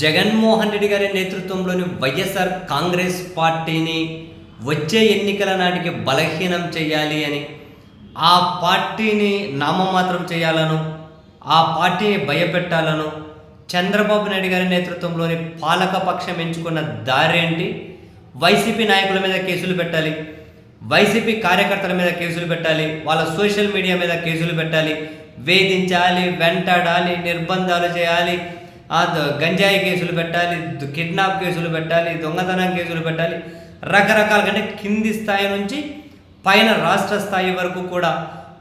జగన్మోహన్ రెడ్డి గారి నేతృత్వంలోని వైఎస్ఆర్ కాంగ్రెస్ పార్టీని వచ్చే ఎన్నికల నాటికి బలహీనం చేయాలి అని, ఆ పార్టీని నామమాత్రం చేయాలను, ఆ పార్టీని భయపెట్టాలను చంద్రబాబు నాయుడు గారి నేతృత్వంలోని పాలకపక్షం ఎంచుకున్న దారేంటి? వైసీపీ నాయకుల మీద కేసులు పెట్టాలి, వైసీపీ కార్యకర్తల మీద కేసులు పెట్టాలి, వాళ్ళ సోషల్ మీడియా మీద కేసులు పెట్టాలి, వేధించాలి, వెంటాడాలి, నిర్బంధాలు చేయాలి, గంజాయి కేసులు పెట్టాలి, కిడ్నాప్ కేసులు పెట్టాలి, దొంగతనం కేసులు పెట్టాలి. రకరకాల కంటే కింది స్థాయి నుంచి పైన రాష్ట్ర స్థాయి వరకు కూడా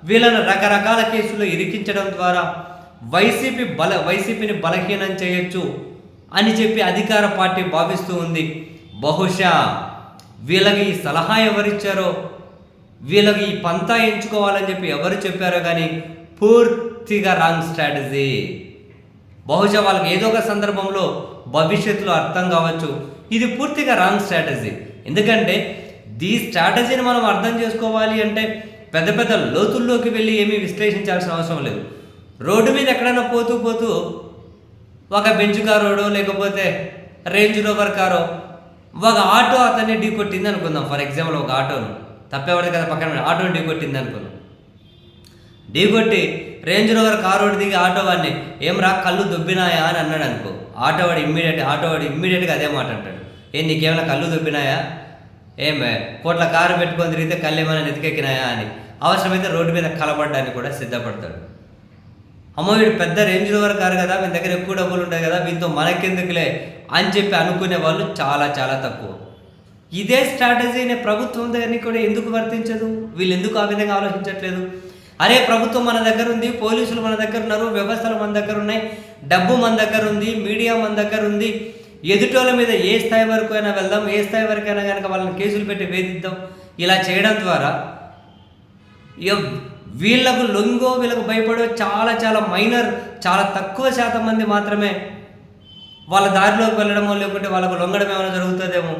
వీళ్ళను రకరకాల కేసులు ఇరికించడం ద్వారా వైసీపీని బలహీనం చేయొచ్చు అని చెప్పి అధికార పార్టీ భావిస్తూ ఉంది. బహుశా వీళ్ళకి ఈ సలహా ఎవరిచ్చారో, వీళ్ళకి ఈ పంతా ఎంచుకోవాలని చెప్పి ఎవరు చెప్పారో కానీ పూర్తిగా రాంగ్ స్ట్రాటజీ. బహుశా వాళ్ళకి ఏదో ఒక సందర్భంలో భవిష్యత్తులో అర్థం కావచ్చు. ఇది పూర్తిగా రాంగ్ స్ట్రాటజీ. ఎందుకంటే ఈ స్ట్రాటజీని మనం అర్థం చేసుకోవాలి అంటే పెద్ద పెద్ద లోతుల్లోకి వెళ్ళి ఏమీ విశ్లేషించాల్సిన అవసరం లేదు. రోడ్డు మీద ఎక్కడైనా పోతూ ఒక బెంచ్ కారోడో లేకపోతే రేంజ్ రోవర్ కారో ఒక ఆటో అతన్ని ఢీ కొట్టింది అనుకుందాం. ఫర్ ఎగ్జాంపుల్ ఒక ఆటోను తప్పేవాడు కదా, పక్కన ఆటోని ఢీ కొట్టింది అనుకుందాం. ఢీ కొట్టి రేంజ్ రోవర్ కారోడు దిగి ఆటో వాడిని ఏం రా కళ్ళు దొబ్బినాయా అని అన్నాడు అనుకో. ఆటోవాడు ఇమ్మీడియట్గా అదే మాట అంటాడు, నీకేమైనా కళ్ళు దొబ్బినాయా, కోట్ల కారు పెట్టుకొని తిరిగితే కళ్ళు ఏమైనా నెతికెక్కినాయా అని అవసరమైతే రోడ్డు మీద కలబడ్డానికి కూడా సిద్ధపడతాడు. అమ్మో వీడు పెద్ద రేంజ్ రోవర్ కారు కదా, వీని దగ్గర ఎక్కువ డబ్బులు ఉంటాయి కదా, వీటితో మనకెందుకులే అని చెప్పి అనుకునే వాళ్ళు చాలా చాలా తక్కువ. ఇదే స్ట్రాటజీని ప్రభుత్వం దగ్గరికి కూడా ఎందుకు వర్తించదు? వీళ్ళు ఎందుకు ఆ విధంగా ఆలోచించట్లేదు? అరే ప్రభుత్వం మన దగ్గర ఉంది, పోలీసులు మన దగ్గర ఉన్నారు, వ్యవస్థలు మన దగ్గర ఉన్నాయి, డబ్బు మన దగ్గర ఉంది, మీడియా మన దగ్గర ఉంది, ఎదుటోళ్ళ మీద ఏ స్థాయి వరకు అయినా వెళ్దాం, ఏ స్థాయి వరకు అయినా కనుక వాళ్ళని కేసులు పెట్టి వేధిద్దాం. ఇలా చేయడం ద్వారా వీళ్ళకు భయపడే చాలా మైనర్, చాలా తక్కువ శాతం మంది మాత్రమే వాళ్ళ దారిలోకి వెళ్ళడమో లేకుంటే వాళ్ళకు లొంగడం ఏమైనా జరుగుతుందేమో.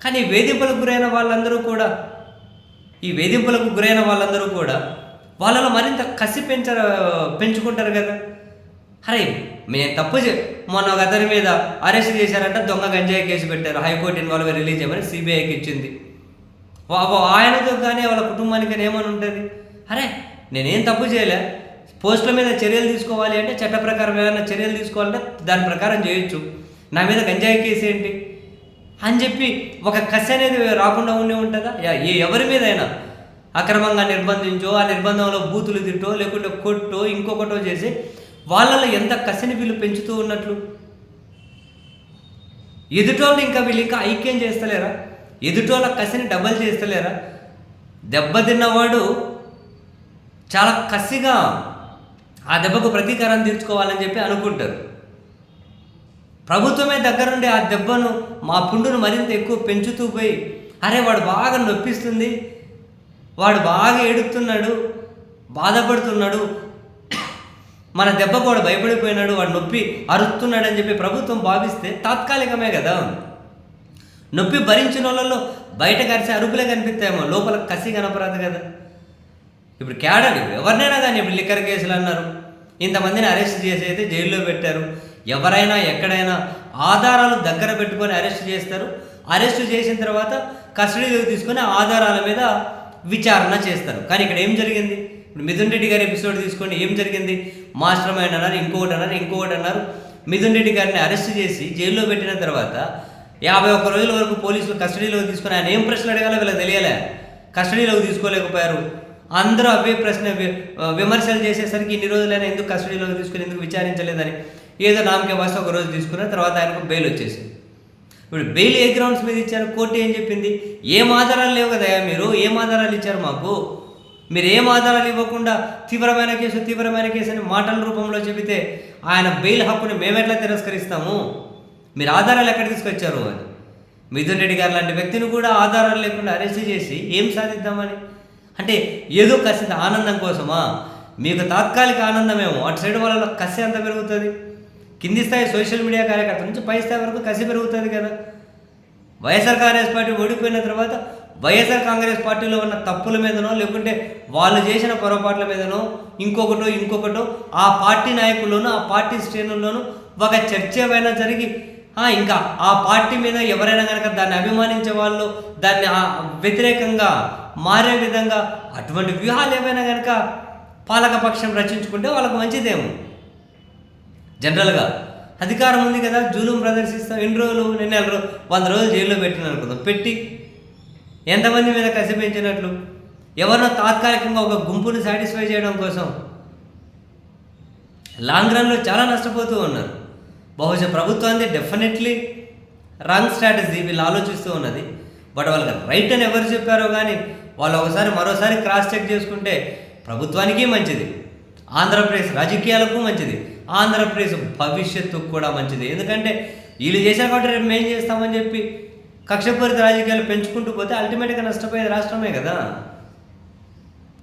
కానీ ఈ వేధింపులకు గురైన వాళ్ళందరూ కూడా వాళ్ళలో మరింత కసి పెంచుకుంటారు కదా. అరే మేము మొన్న ఒక అతని మీద అరెస్ట్ చేశారంట, దొంగ గంజాయి కేసు పెట్టారు, హైకోర్టు ఇన్వాల్వ్ రిలీజ్ చేయమని సిబిఐకి ఇచ్చింది. ఆయనతో కానీ వాళ్ళ కుటుంబానికి కానీ ఏమని ఉంటుంది? అరే నేనేం తప్పు చేయలే, పోస్టుల మీద చర్యలు తీసుకోవాలి అంటే చట్ట ప్రకారం ఏమైనా చర్యలు తీసుకోవాలంటే దాని ప్రకారం చేయొచ్చు, నా మీద గంజాయి కేసు ఏంటి అని చెప్పి ఒక కసి అనేది రాకుండా ఉంటుందా? ఎవరి మీదైనా అక్రమంగా నిర్బంధించో, ఆ నిర్బంధంలో బూతులు తిట్టో లేకుంటే కొట్టో ఇంకొకటో చేసి వాళ్ళలో ఎంత కసిని వీళ్ళు పెంచుతూ ఉన్నట్లు. ఎదుటోళ్ళు వీళ్ళు ఇంకా ఐక్యం చేస్తలేరా? ఎదుటోళ్ళ కసిని డబల్ చేస్తలేరా? దెబ్బతిన్నవాడు చాలా కసిగా ఆ దెబ్బకు ప్రతీకారం తీర్చుకోవాలని చెప్పి అనుకుంటారు. ప్రభుత్వమే దగ్గరుండి ఆ దెబ్బను, మా పుండును మరింత ఎక్కువ పెంచుతూ పోయి, అరే వాడు బాగా నొప్పిస్తుంది, వాడు బాగా ఏడుస్తున్నాడు, బాధపడుతున్నాడు, మన దెబ్బకు వాడు భయపడిపోయినాడు, వాడు నొప్పి అరుస్తున్నాడు అని చెప్పి ప్రభుత్వం భావిస్తే తాత్కాలికమే కదా. నొప్పి భరించిన వాళ్ళలో బయట కరిసే అరుపులే కనిపిస్తాయేమో, లోపల కసి కనపరాదు కదా. ఇప్పుడు క్యాడర్ ఎవరినైనా కానీ ఇప్పుడు లిక్కర్ కేసులు అన్నారు, ఇంతమందిని అరెస్ట్ చేసి అయితే జైల్లో పెట్టారు. ఎవరైనా ఎక్కడైనా ఆధారాలు దగ్గర పెట్టుకొని అరెస్ట్ చేస్తారు. అరెస్ట్ చేసిన తర్వాత కస్టడీలోకి తీసుకొని ఆధారాల మీద విచారణ చేస్తారు. కానీ ఇక్కడ ఏం జరిగింది? ఇప్పుడు మిథున్ రెడ్డి గారి ఎపిసోడ్ తీసుకోండి, ఏం జరిగింది? మాస్టర్ మైండ్ అన్నారు, ఇంకొకటి అన్నారు. మిథున్ రెడ్డి గారిని అరెస్ట్ చేసి జైల్లో పెట్టిన తర్వాత 51 రోజుల వరకు పోలీసులు కస్టడీలోకి తీసుకొని ఆయన ఏం ప్రశ్నలు అడగాలో వీళ్ళకి తెలియలే, కస్టడీలోకి తీసుకోలేకపోయారు. అందరూ అవే విమర్శలు చేసేసరికి ఇన్ని రోజులైనా ఎందుకు కస్టడీలోకి తీసుకుని ఎందుకు విచారించలేదని ఏదో నామకే వాసి ఒక రోజు తీసుకున్న తర్వాత ఆయనకు బెయిల్ వచ్చేసింది. ఇప్పుడు బెయిల్ ఏ గ్రౌండ్స్ మీద ఇచ్చారు? కోర్టు ఏం చెప్పింది? ఏం ఆధారాలు లేవు కదా, మీరు ఏం ఆధారాలు ఇచ్చారు మాకు? మీరు ఏం ఆధారాలు ఇవ్వకుండా తీవ్రమైన కేసు అని మాటల రూపంలో చెబితే ఆయన బెయిల్ హక్కుని మేమెట్లా తిరస్కరిస్తాము? మీరు ఆధారాలు ఎక్కడ తీసుకొచ్చారు అని. మిథున్ రెడ్డి గారు లాంటి వ్యక్తిని కూడా ఆధారాలు లేకుండా అరెస్ట్ చేసి ఏం సాధిద్దామని అంటే ఏదో కసి ఆనందం కోసమా? మీకు తాత్కాలిక ఆనందమేమో, అటు సైడ్ వాళ్ళ కసి అంత పెరుగుతుంది. కింది స్థాయి సోషల్ మీడియా కార్యకర్తల నుంచి పై స్థాయి వరకు కసి పెరుగుతుంది కదా. వైఎస్ఆర్ కాంగ్రెస్ పార్టీ ఓడిపోయిన తర్వాత వైఎస్ఆర్ కాంగ్రెస్ పార్టీలో ఉన్న తప్పుల మీదనో లేకుంటే వాళ్ళు చేసిన పొరపాట్ల మీదనో ఇంకొకటో ఆ పార్టీ నాయకుల్లోనూ ఆ పార్టీ శ్రేణుల్లోనూ ఒక చర్చ ఏమైనా జరిగి ఇంకా ఆ పార్టీ మీద ఎవరైనా కనుక దాన్ని అభిమానించే వాళ్ళు దాన్ని వ్యతిరేకంగా మారే విధంగా అటువంటి వ్యూహాలు ఏమైనా కనుక పాలకపక్షం రచించుకుంటే వాళ్ళకు మంచిదేమో. జనరల్గా అధికారం ఉంది కదా, జూలుం ప్రదర్శిస్తాం, ఎన్ని రోజులు, నిన్న 100 రోజులు జైల్లో పెట్టిన అనుకుందాం, పెట్టి ఎంతమంది మీద కసి పెంచినట్లు, ఎవరినో తాత్కాలికంగా ఒక గుంపుని సాటిస్ఫై చేయడం కోసం లాంగ్ రన్లో చాలా నష్టపోతూ ఉన్నారు. బహుశా ప్రభుత్వాన్ని డెఫినెట్లీ రాంగ్ స్ట్రాటజీ వీళ్ళు ఆలోచిస్తూ ఉన్నది. బట్ వాళ్ళకి రైట్ అని ఎవరు చెప్పారో కానీ వాళ్ళు మరోసారి క్రాస్ చెక్ చేసుకుంటే ప్రభుత్వానికి మంచిది, ఆంధ్రప్రదేశ్ రాజకీయాలకు మంచిది, ఆంధ్రప్రదేశ్ భవిష్యత్తుకు కూడా మంచిది. ఎందుకంటే వీళ్ళు చేశారు కాబట్టి రేపు మేము చేస్తామని చెప్పి కక్షపూరిత రాజకీయాలు పెంచుకుంటూ పోతే అల్టిమేట్గా నష్టపోయేది రాష్ట్రమే కదా.